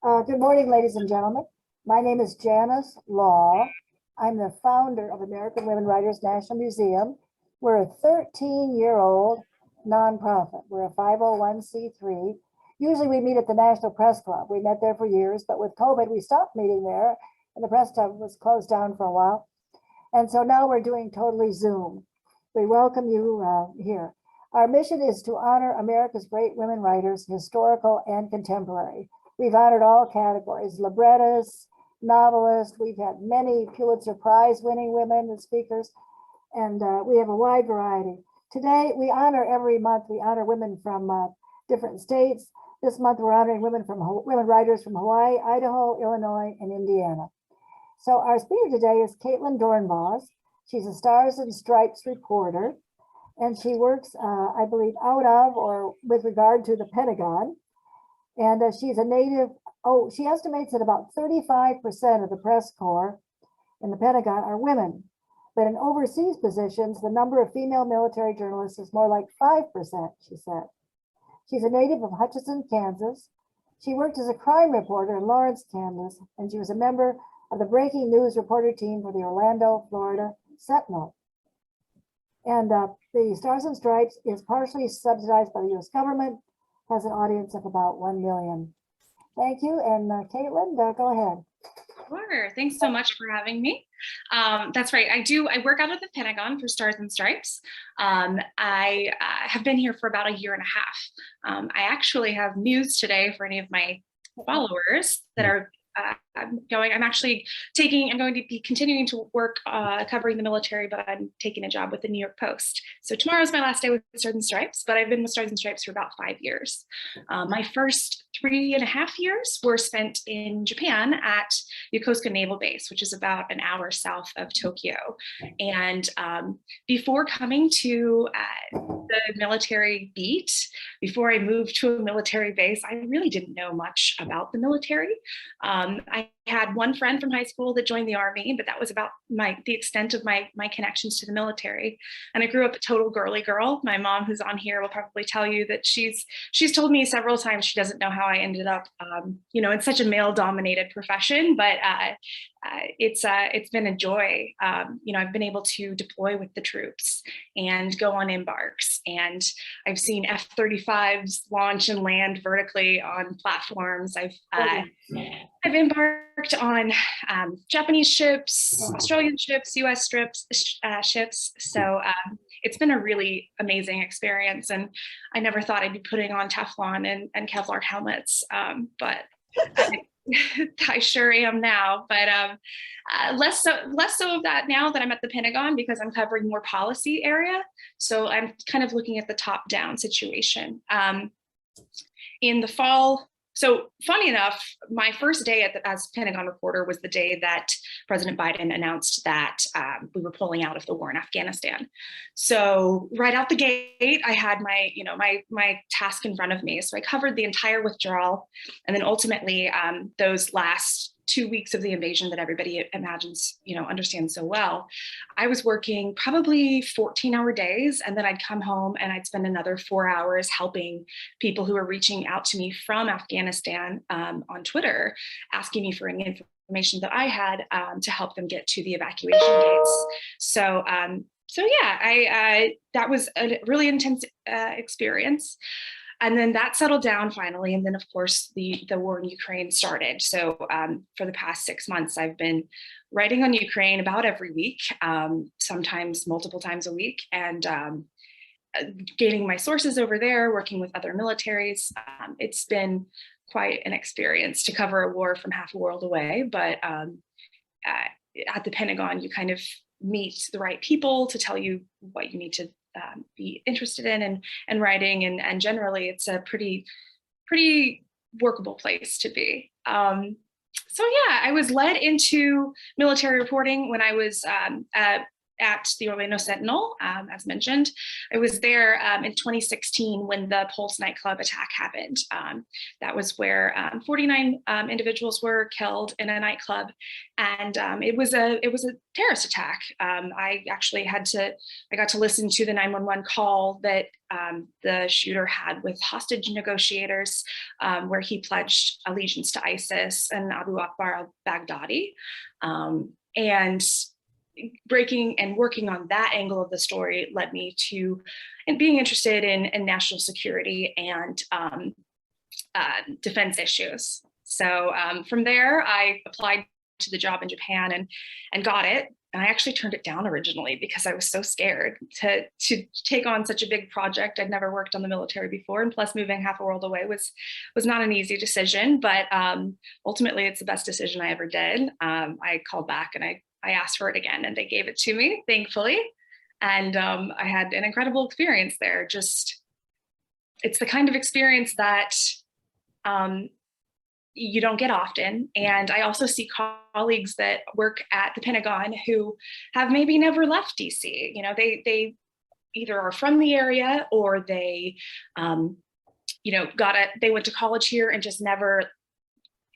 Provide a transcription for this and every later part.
Good morning, ladies and gentlemen. My name is Janice Law. I'm the founder of American Women Writers National Museum. We're a 13-year-old nonprofit. We're a 501c3. Usually we meet at the National Press Club. We met there for years, but with COVID, we stopped meeting there and the press club was closed down for a while. And so now we're doing totally Zoom. We welcome you here. Our mission is to honor America's great women writers, historical and contemporary. We've honored all categories, librettists, novelists. We've had many Pulitzer Prize winning women as speakers, and we have a wide variety. Today, we honor every month, we honor women from different states. This month, we're honoring women writers from Hawaii, Idaho, Illinois, and Indiana. So our speaker today is Caitlin Doornbos. She's a Stars and Stripes reporter, and she works, I believe, out of or with regard to the Pentagon. And she's a native. She estimates that about 35% of the press corps in the Pentagon are women. But in overseas positions, the number of female military journalists is more like 5%, she said. She's a native of Hutchinson, Kansas. She worked as a crime reporter in Lawrence, Kansas, and she was a member of the breaking news reporter team for the Orlando, Florida Sentinel. And the Stars and Stripes is partially subsidized by the US government, has an audience of about 1 million. Thank you. And Caitlin, go ahead. Sure. Thanks so much for having me. That's right. I work out of the Pentagon for Stars and Stripes. I have been here for about a year and a half. I actually have news today for any of my followers that are I'm going to be continuing to work covering the military, but I'm taking a job with the New York Post. So tomorrow is my last day with Stars and Stripes, but I've been with Stars and Stripes for about 5 years. My first 3.5 years were spent in Japan at Yokosuka Naval Base, which is about an hour south of Tokyo. And before coming to the military beat, before I moved to a military base, I really didn't know much about the military. I had one friend from high school that joined the Army, but that was about the extent of my connections to the military. And I grew up a total girly girl. My mom, who's on here, will probably tell you that she's told me several times she doesn't know how I ended up, in such a male-dominated profession. But it's been a joy. I've been able to deploy with the troops and go on embarks, and I've seen F-35s launch and land vertically on platforms. I've embarked on Japanese ships, Australian ships, US ships. So it's been a really amazing experience, and I never thought I'd be putting on Teflon and Kevlar helmets, but I sure am now. But less so of that now that I'm at the Pentagon, because I'm covering more policy area. So I'm kind of looking at the top-down situation. In the fall, so funny enough, my first day as Pentagon reporter was the day that President Biden announced that we were pulling out of the war in Afghanistan. So right out the gate, I had my task in front of me. So I covered the entire withdrawal, and then ultimately those last 2 weeks of the invasion that everybody imagines, understands so well. I was working probably 14-hour days, and then I'd come home and I'd spend another 4 hours helping people who were reaching out to me from Afghanistan on Twitter, asking me for any information that I had to help them get to the evacuation gates. So yeah, that was a really intense experience. And then that settled down finally. And then, of course, the war in Ukraine started. So for the past 6 months, I've been writing on Ukraine about every week, sometimes multiple times a week, and gaining my sources over there, working with other militaries. It's been quite an experience to cover a war from half a world away. But at the Pentagon, you kind of meet the right people to tell you what you need to be interested in and writing, and generally it's a pretty workable place to be. So yeah, I was led into military reporting when I was at the Orlando Sentinel, as mentioned. I was there in 2016 when the Pulse nightclub attack happened. That was where 49 individuals were killed in a nightclub, and it was a terrorist attack. I got to listen to the 911 call that the shooter had with hostage negotiators, where he pledged allegiance to ISIS and Abu Akbar al-Baghdadi. And breaking and working on that angle of the story led me to being interested in national security and defense issues. So from there, I applied to the job in Japan and got it. And I actually turned it down originally because I was so scared to take on such a big project. I'd never worked on the military before, and plus moving half a world away was not an easy decision. But ultimately, it's the best decision I ever did. I called back and I asked for it again, and they gave it to me, thankfully. And I had an incredible experience there. It's the kind of experience that you don't get often. And I also see colleagues that work at the Pentagon who have maybe never left DC. You know, they either are from the area, or they, they went to college here and just never.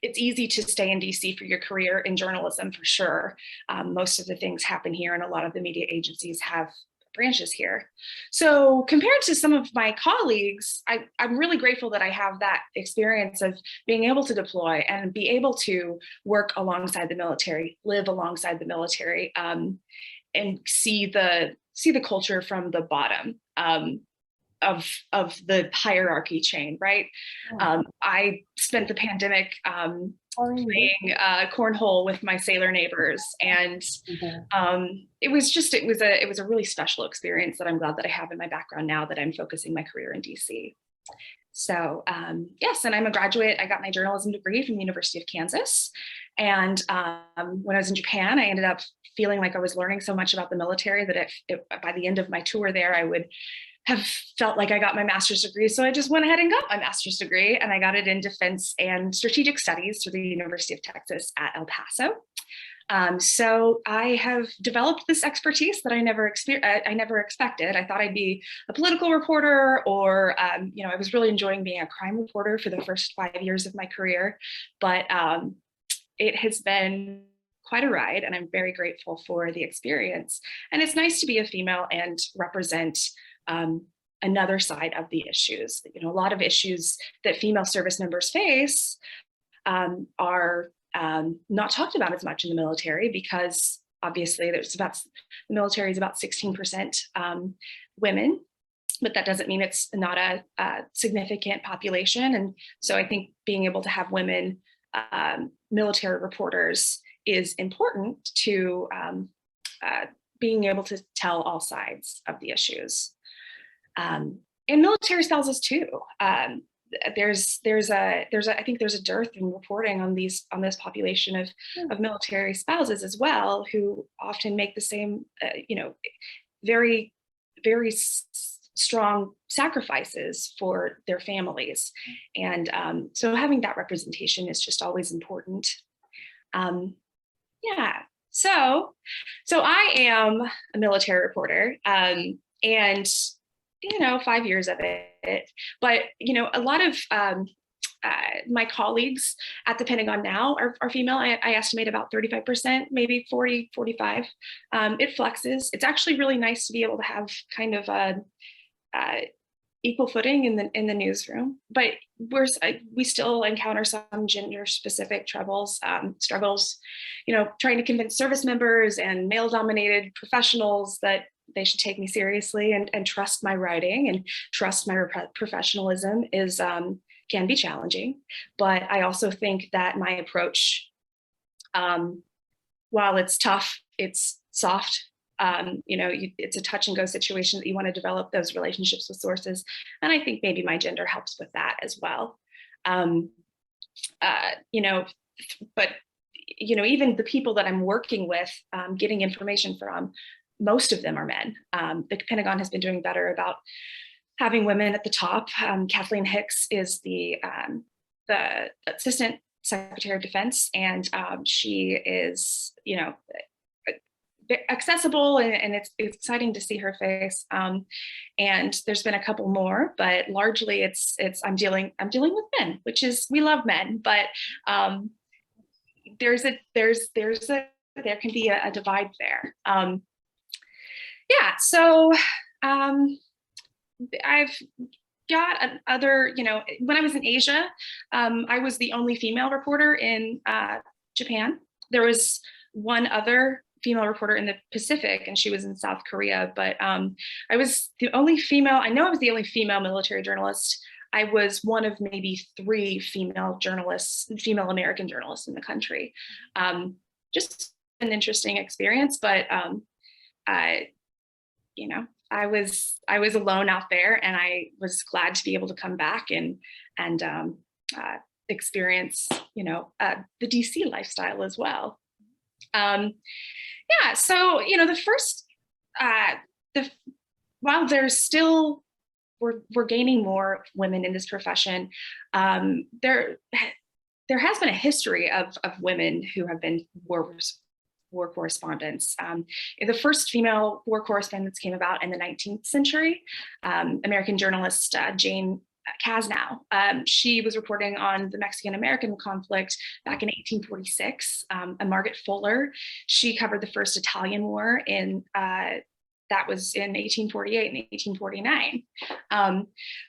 It's easy to stay in DC for your career in journalism, for sure. Most of the things happen here, and a lot of the media agencies have branches here. So compared to some of my colleagues, I'm really grateful that I have that experience of being able to deploy and be able to work alongside the military, live alongside the military, and see the culture from the bottom of the hierarchy chain, right? I spent the pandemic playing cornhole with my sailor neighbors, and it was a really special experience that I'm glad that I have in my background now that I'm focusing my career in DC. So yes, and I'm a graduate. I got my journalism degree from the University of Kansas, and when I was in Japan, I ended up feeling like I was learning so much about the military that by the end of my tour there, I would have felt like I got my master's degree. So I just went ahead and got my master's degree, and I got it in defense and strategic studies through the University of Texas at El Paso. So I have developed this expertise that I never expected. I thought I'd be a political reporter, or I was really enjoying being a crime reporter for the first 5 years of my career, but it has been quite a ride, and I'm very grateful for the experience. And it's nice to be a female and represent another side of the issues. You know, a lot of issues that female service members face are not talked about as much in the military, because obviously the military is about 16% women, but that doesn't mean it's not a significant population. And so I think being able to have women military reporters is important to being able to tell all sides of the issues. And military spouses too. I think there's a dearth in reporting on this population of military spouses as well, who often make the same, very, very strong sacrifices for their families. And so having that representation is just always important. Yeah. So I am a military reporter, and 5 years of it, but a lot of my colleagues at the Pentagon now are female. I estimate about 35%, maybe 40, 45. It flexes. It's actually really nice to be able to have kind of a equal footing in the newsroom, but we still encounter some gender specific struggles, trying to convince service members and male dominated professionals that they should take me seriously and trust my writing and trust my professionalism can be challenging. But I also think that my approach, while it's tough, it's soft. It's a touch and go situation that you want to develop those relationships with sources. And I think maybe my gender helps with that as well. But even the people that I'm working with, getting information from, most of them are men. The Pentagon has been doing better about having women at the top. Kathleen Hicks is the Assistant Secretary of Defense, and she is, accessible, and it's exciting to see her face. And there's been a couple more, but largely it's I'm dealing with men, which is, we love men, but there can be a divide there. Yeah, so I've got other, when I was in Asia, I was the only female reporter in Japan. There was one other female reporter in the Pacific, and she was in South Korea, but I was the only female, I know I was the only female military journalist. I was one of maybe 3 female journalists, female American journalists in the country. Just an interesting experience, but I was alone out there, and I was glad to be able to come back and experience, the DC lifestyle as well. Yeah, so the first, while there's still, we're gaining more women in this profession, there has been a history of women who have been war correspondents. The first female war correspondents came about in the 19th century. American journalist Jane Kasnow. She was reporting on the Mexican-American conflict back in 1846. And Margaret Fuller, she covered the first Italian war that was in 1848 and 1849.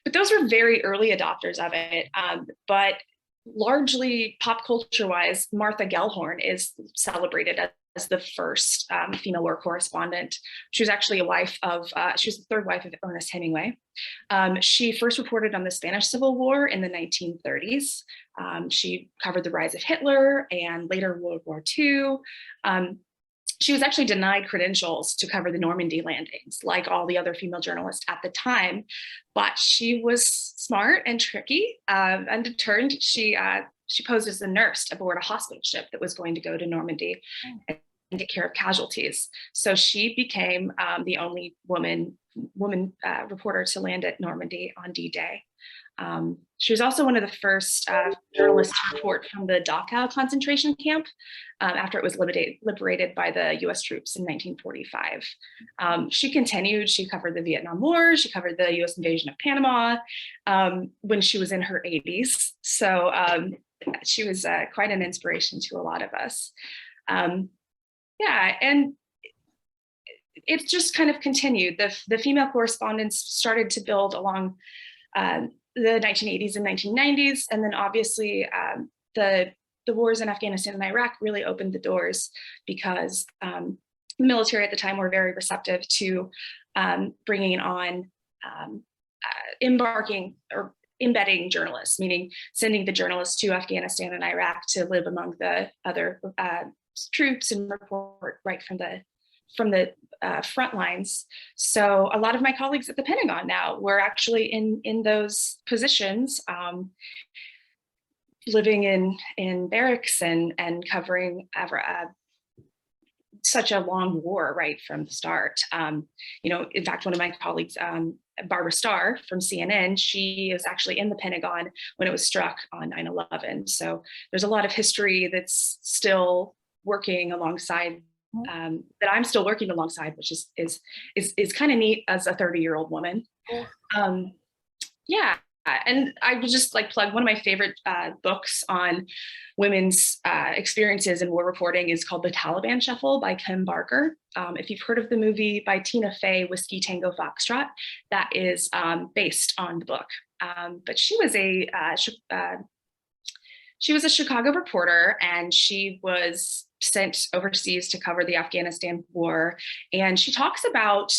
But those were very early adopters of it. But largely pop culture wise, Martha Gellhorn is celebrated as the first female war correspondent. She was actually she was the 3rd wife of Ernest Hemingway. She first reported on the Spanish Civil War in the 1930s. She covered the rise of Hitler and later World War II. She was actually denied credentials to cover the Normandy landings, like all the other female journalists at the time, but she was smart and tricky, undeterred. She posed as a nurse aboard a hospital ship that was going to go to Normandy and take care of casualties. So she became the only woman reporter to land at Normandy on D-Day. She was also one of the first journalists to report from the Dachau concentration camp after it was liberated by the US troops in 1945. She continued, she covered the Vietnam War, she covered the US invasion of Panama when she was in her 80s. So she was quite an inspiration to a lot of us. Yeah, and it's just kind of continued. The female correspondents started to build along the 1980s and 1990s, and then obviously the wars in Afghanistan and Iraq really opened the doors because the military at the time were very receptive to bringing on embedding journalists, meaning sending the journalists to Afghanistan and Iraq to live among the other troops and report right from the front lines. So a lot of my colleagues at the Pentagon now were actually in those positions, living in barracks and covering such a long war right from the start. In fact, one of my colleagues, Barbara Starr from CNN, she is actually in the Pentagon when it was struck on 9/11. So there's a lot of history that's still working alongside, that I'm still working alongside, which is kind of neat as a 30-year-old woman. Yeah, and I would just plug one of my favorite books on women's experiences in war reporting is called The Taliban Shuffle by Kim Barker. If you've heard of the movie by Tina Fey, Whiskey Tango Foxtrot, that is based on the book. But she was a Chicago reporter, and she was sent overseas to cover the Afghanistan war. And she talks about,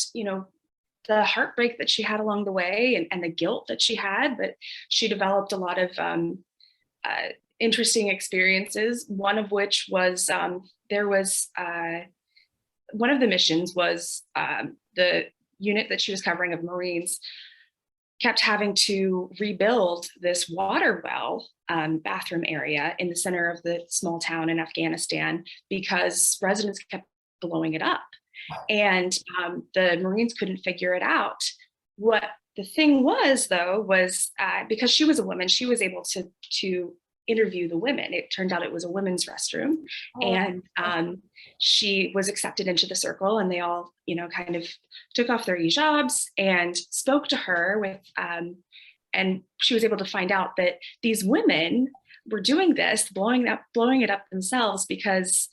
the heartbreak that she had along the way and the guilt that she had, but she developed a lot of interesting experiences. One of which was one of the missions was the unit that she was covering of Marines kept having to rebuild this water well bathroom area in the center of the small town in Afghanistan because residents kept blowing it up. And the Marines couldn't figure it out. What the thing was, though, was because she was a woman, she was able to interview the women. It turned out it was a women's restroom, and she was accepted into the circle, and they all, kind of took off their hijabs and spoke to her with, and she was able to find out that these women were doing this, blowing it up themselves because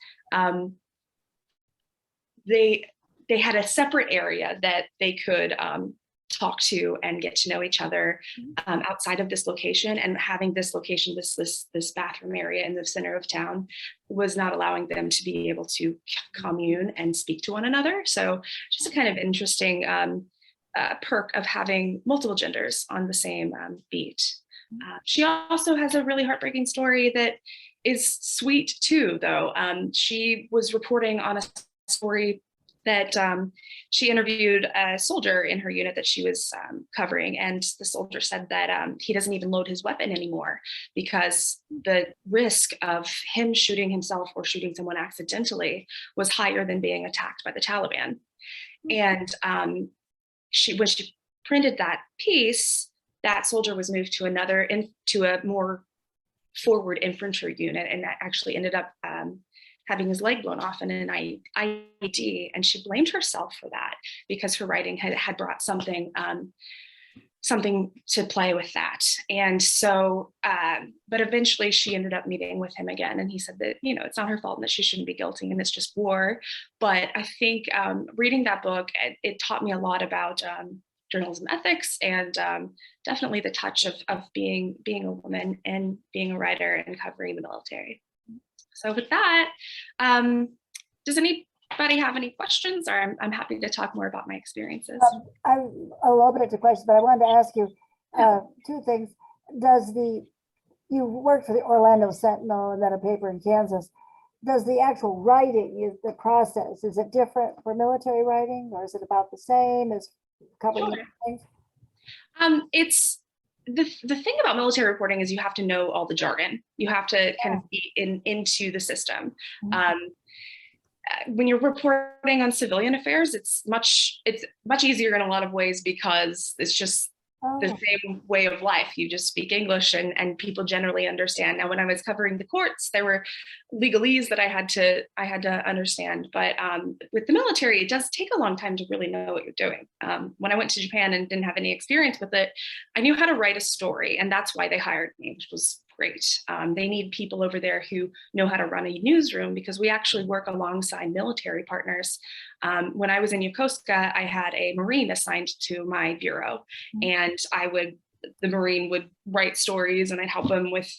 they had a separate area that they could talk to and get to know each other outside of this location, and having this location, this bathroom area in the center of town, was not allowing them to be able to commune and speak to one another. So just a kind of interesting perk of having multiple genders on the same beat. She also has a really heartbreaking story that is sweet too, though. She was reporting on a story that she interviewed a soldier in her unit that she was covering, and the soldier said that he doesn't even load his weapon anymore because the risk of him shooting himself or shooting someone accidentally was higher than being attacked by the Taliban. And when she printed that piece, that soldier was moved to a more forward infantry unit, and that actually ended up having his leg blown off in an IED, and she blamed herself for that because her writing had brought something to play with that. And so, but eventually she ended up meeting with him again, and he said that, it's not her fault and that she shouldn't be guilty and it's just war. But I think reading that book, it taught me a lot about journalism ethics, and definitely the touch of being a woman and being a writer and covering the military. So with that, does anybody have any questions, or I'm happy to talk more about my experiences. I'll open it to questions, but I wanted to ask you two things. You worked for the Orlando Sentinel and then a paper in Kansas. Does the actual writing, the process, is it different for military writing, or is it about the same as covering things? It's the thing about military reporting is you have to know all the jargon. You have to kind of be into the system. When you're reporting on civilian affairs, it's much easier in a lot of ways because it's just the same way of life. You just speak English and people generally understand. Now, when I was covering the courts, there were legalese that I had to understand. But with the military, it does take a long time to really know what you're doing. When I went to Japan and didn't have any experience with it, I knew how to write a story, and that's why they hired me, which was great. They need people over there who know how to run a newsroom, because we actually work alongside military partners. When I was in Yokosuka, I had a Marine assigned to my bureau, and the Marine would write stories, and I'd help them with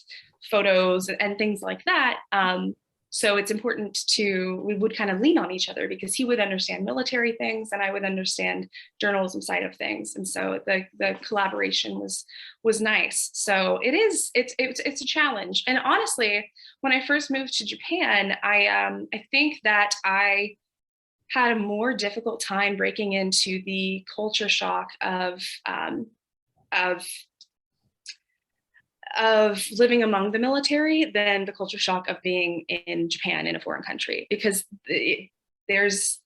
photos and things like that. So it's important we would kind of lean on each other, because he would understand military things and I would understand journalism side of things. And so the collaboration was nice. So it's a challenge. And honestly, when I first moved to Japan, I think that I had a more difficult time breaking into the culture shock of living among the military than the culture shock of being in Japan, in a foreign country, because there's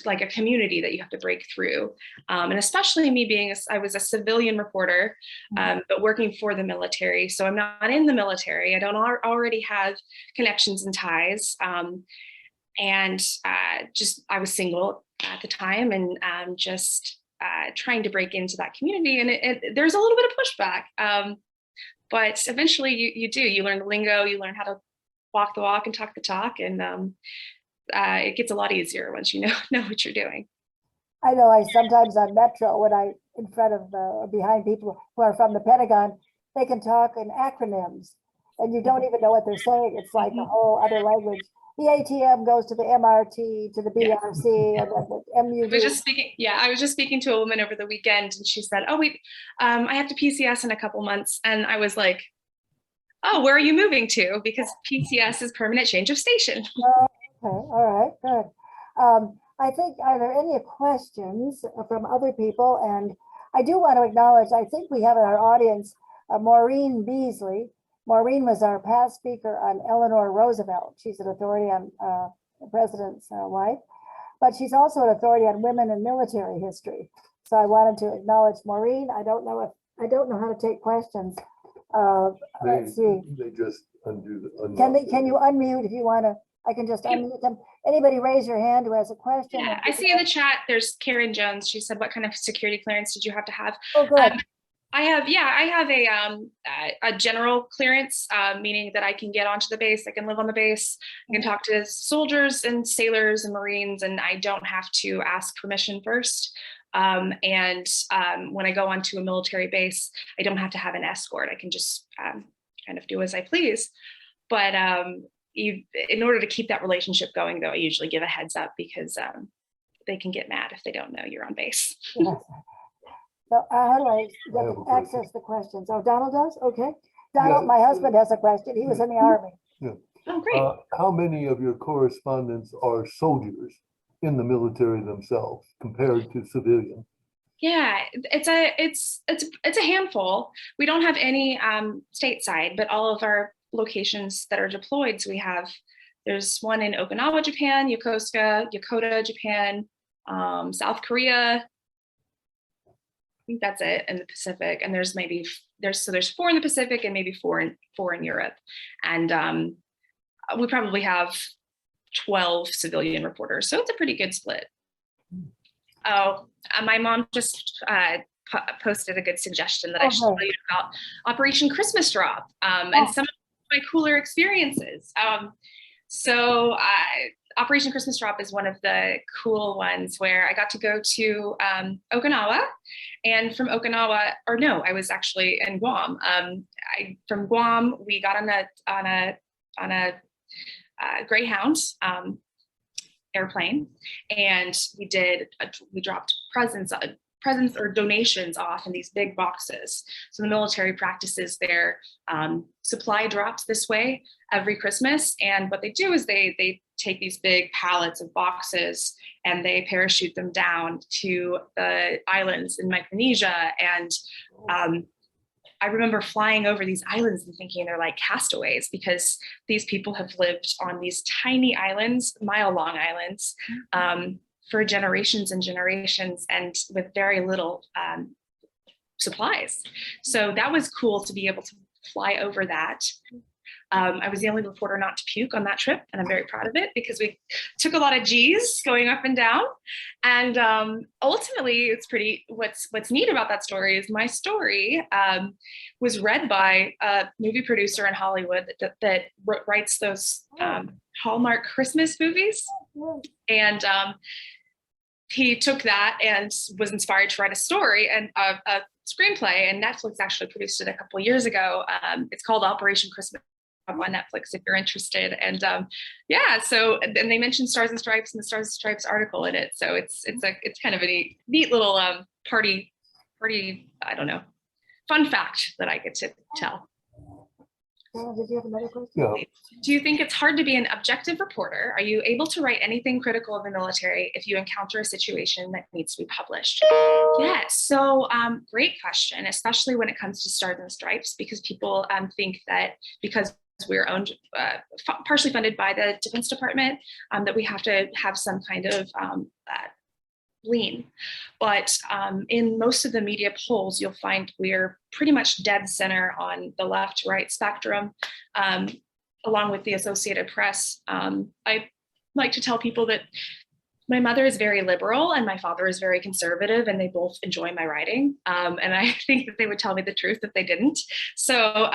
like a community that you have to break through. And especially me I was a civilian reporter, but working for the military. So I'm not in the military. I don't already have connections and ties. And I was single at the time, and just trying to break into that community. And there's a little bit of pushback. But eventually you learn the lingo, you learn how to walk the walk and talk the talk. And it gets a lot easier once you know what you're doing. I know sometimes on Metro, when in front of behind people who are from the Pentagon, they can talk in acronyms and you don't even know what they're saying. It's like a whole other language. The ATM goes to the MRT, to the BRC, and then the MUD. I was just speaking to a woman over the weekend, and she said, "Oh, wait, I have to PCS in a couple months." And I was like, "Oh, where are you moving to?" Because PCS is permanent change of station. Okay, all right, good. I think, are there any questions from other people? And I do want to acknowledge, I think we have in our audience, Maureen Beasley. Maureen was our past speaker on Eleanor Roosevelt. She's an authority on the president's wife, but she's also an authority on women in military history. So I wanted to acknowledge Maureen. I don't know how to take questions. Let's see. They just undo the. Can you unmute if you want to? I can just unmute them. Anybody raise your hand who has a question? Yeah, I see in the chat, there's Karen Jones. She said, what kind of security clearance did you have to have? Oh, good. I have a general clearance, meaning that I can get onto the base, I can live on the base, I can talk to soldiers and sailors and Marines, and I don't have to ask permission first. When I go onto a military base, I don't have to have an escort. I can just kind of do as I please. But in order to keep that relationship going, though, I usually give a heads up because they can get mad if they don't know you're on base. Yes. So how do I access the questions? Oh, Donald does? Okay. Donald, my husband has a question. He was in the Army. Yeah. Oh, great. How many of your correspondents are soldiers in the military themselves compared to civilian? Yeah, it's a handful. We don't have any stateside, but all of our locations that are deployed. So there's one in Okinawa, Japan, Yokosuka, Yokota, Japan, South Korea. I think that's it in the Pacific. And there's 4 in the Pacific and maybe four in Europe. And we probably have 12 civilian reporters. So it's a pretty good split. Oh, my mom just posted a good suggestion that I should tell you about Operation Christmas Drop and some of my cooler experiences. Operation Christmas Drop is one of the cool ones where I got to go to Okinawa, and from Okinawa, or no, I was actually in Guam. From Guam, we got on a Greyhound airplane, and we dropped presents or donations off in these big boxes. So the military practices their supply drops this way every Christmas. And what they do is they take these big pallets of boxes and they parachute them down to the islands in Micronesia. And I remember flying over these islands and thinking they're like castaways, because these people have lived on these tiny islands, mile-long islands, for generations and generations, and with very little supplies. So that was cool to be able to fly over that. I was the only reporter not to puke on that trip, and I'm very proud of it because we took a lot of G's going up and down. And ultimately, it's what's neat about that story is my story was read by a movie producer in Hollywood that writes those Hallmark Christmas movies. And he took that and was inspired to write a story and a screenplay, and Netflix actually produced it a couple of years ago. It's called Operation Christmas on Netflix if you're interested. And and they mentioned Stars and Stripes in the Stars and Stripes article in it. So it's kind of a neat little party, I don't know, fun fact that I get to tell. Did you have another question? Yeah. Do you think it's hard to be an objective reporter? Are you able to write anything critical of the military if you encounter a situation that needs to be published? Yes, so great question, especially when it comes to Stars and Stripes, because people think that because we're owned, partially funded by the Defense Department, that we have to have some kind of lean. But in most of the media polls, you'll find we're pretty much dead center on the left to right spectrum, along with the Associated Press. I like to tell people that my mother is very liberal and my father is very conservative, and they both enjoy my writing. And I think that they would tell me the truth if they didn't. So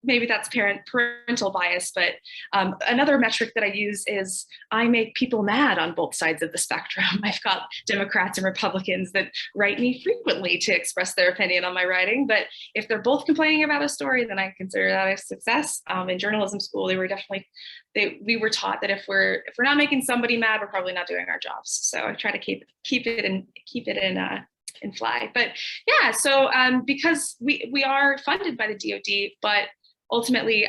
maybe that's parental bias, but another metric that I use is I make people mad on both sides of the spectrum. I've got Democrats and Republicans that write me frequently to express their opinion on my writing, but if they're both complaining about a story, then I consider that a success. In journalism school, we were taught that if we're not making somebody mad, we're probably not doing our jobs. So I try to keep it in fly. But yeah, so because we are funded by the DoD, but ultimately,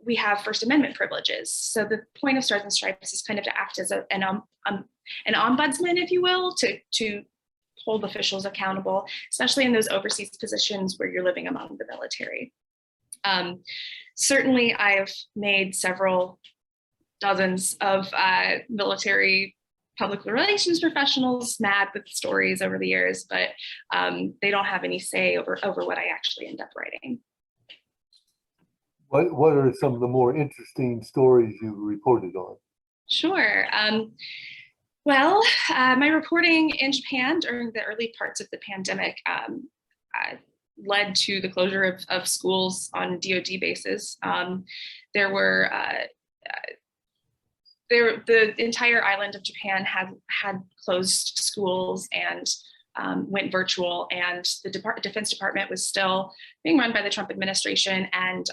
we have First Amendment privileges. So the point of Stars and Stripes is kind of to act as an ombudsman, if you will, to hold officials accountable, especially in those overseas positions where you're living among the military. Certainly, I've made several dozens of military public relations professionals mad with stories over the years, but they don't have any say over what I actually end up writing. What are some of the more interesting stories you reported on? Sure. Well, my reporting in Japan during the early parts of the pandemic led to the closure of schools on DoD bases. There were the entire island of Japan had closed schools and went virtual, and the Defense Department was still being run by the Trump administration and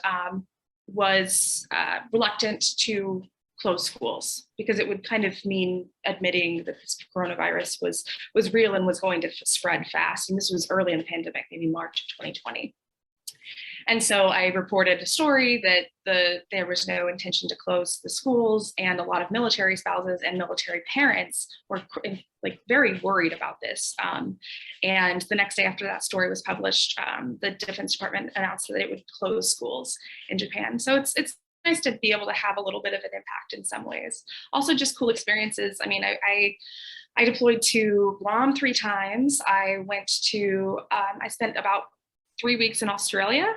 was reluctant to close schools because it would kind of mean admitting that this coronavirus was real and was going to spread fast. And this was early in the pandemic, maybe March of 2020. And so I reported a story that there was no intention to close the schools, and a lot of military spouses and military parents were like very worried about this. And the next day after that story was published, the Defense Department announced that it would close schools in Japan. So it's nice to be able to have a little bit of an impact in some ways. Also just cool experiences. I mean, I deployed to Guam 3 times. I went to, I spent about 3 weeks in Australia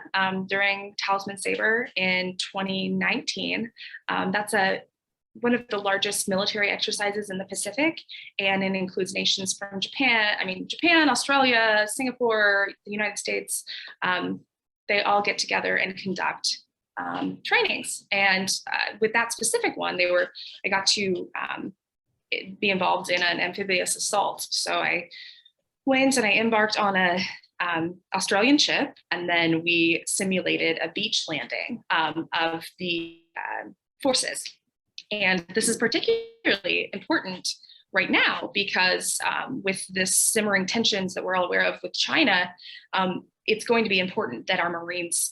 during Talisman Sabre in 2019. That's one of the largest military exercises in the Pacific, and it includes nations from Japan, Australia, Singapore, the United States. They all get together and conduct trainings. And with that specific one, I got to be involved in an amphibious assault. So I went and I embarked on a Australian ship, and then we simulated a beach landing of the forces. And this is particularly important right now because with this simmering tensions that we're all aware of with China, it's going to be important that our Marines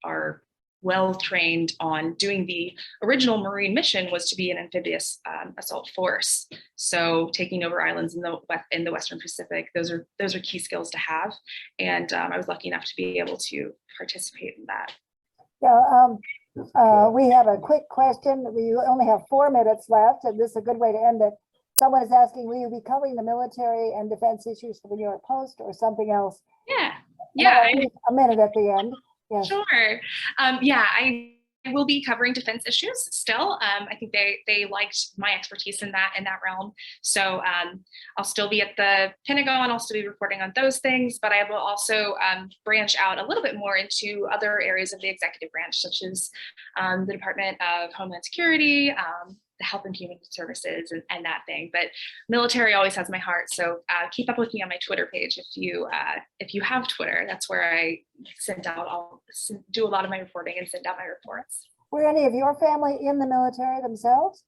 are well trained on doing the original Marine mission was to be an amphibious assault force. So taking over islands in the Western Pacific, those are key skills to have. And I was lucky enough to be able to participate in that. Yeah, we have a quick question. We only have 4 minutes left, and this is a good way to end it. Someone is asking, will you be covering the military and defense issues for the New York Post or something else? Yeah. A minute at the end. Yes. Sure. I will be covering defense issues still. I think they liked my expertise in that realm. So I'll still be at the Pentagon. I'll still be reporting on those things, but I will also branch out a little bit more into other areas of the executive branch, such as the Department of Homeland Security, the Health and Human Services, and that thing. But military always has my heart. So keep up with me on my Twitter page if you have Twitter. That's where I do a lot of my reporting and send out my reports. Were any of your family in the military themselves?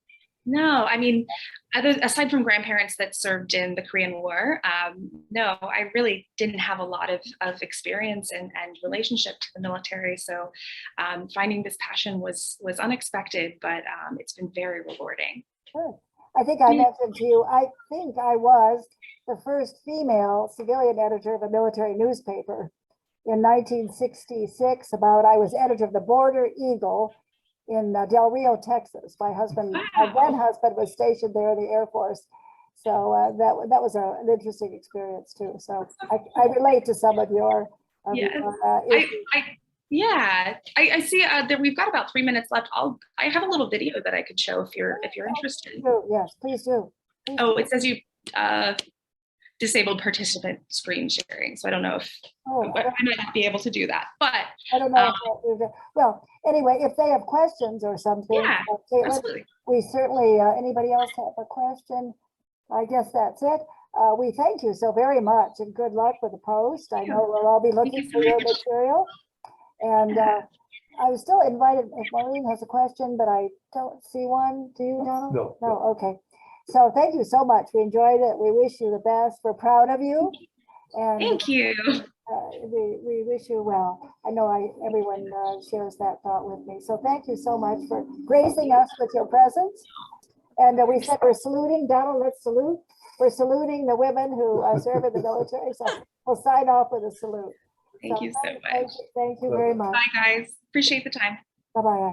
No, I mean, aside from grandparents that served in the Korean War, no, I really didn't have a lot of experience and relationship to the military. So finding this passion was unexpected, but it's been very rewarding. Sure. I think I mentioned to you, I think I was the first female civilian editor of a military newspaper in 1966. I was editor of the Border Eagle in Del Rio, Texas. My then husband was stationed there in the Air Force. So that was an interesting experience too. So I relate to some of your issues. I see that we've got about 3 minutes left. I have a little video that I could show if you're interested. Yes, please do. It says you disabled participant screen sharing. So I don't know if I might not be able to do that, but I don't know. Well, anyway, if they have questions or something, absolutely. We certainly, anybody else have a question? I guess that's it. We thank you so very much, and good luck with the Post. I know we'll all be looking for your material. And I was still invited if Maureen has a question, but I don't see one. Do you, Donald? No, okay. So thank you so much. We enjoyed it. We wish you the best. We're proud of you. And thank you. We wish you well. I know everyone shares that thought with me. So thank you so much for gracing us with your presence. And we said we're saluting. Donald, let's salute. We're saluting the women who serve in the military. So we'll sign off with a salute. Thank you so much. Thank you very much. Bye, guys. Appreciate the time. Bye-bye.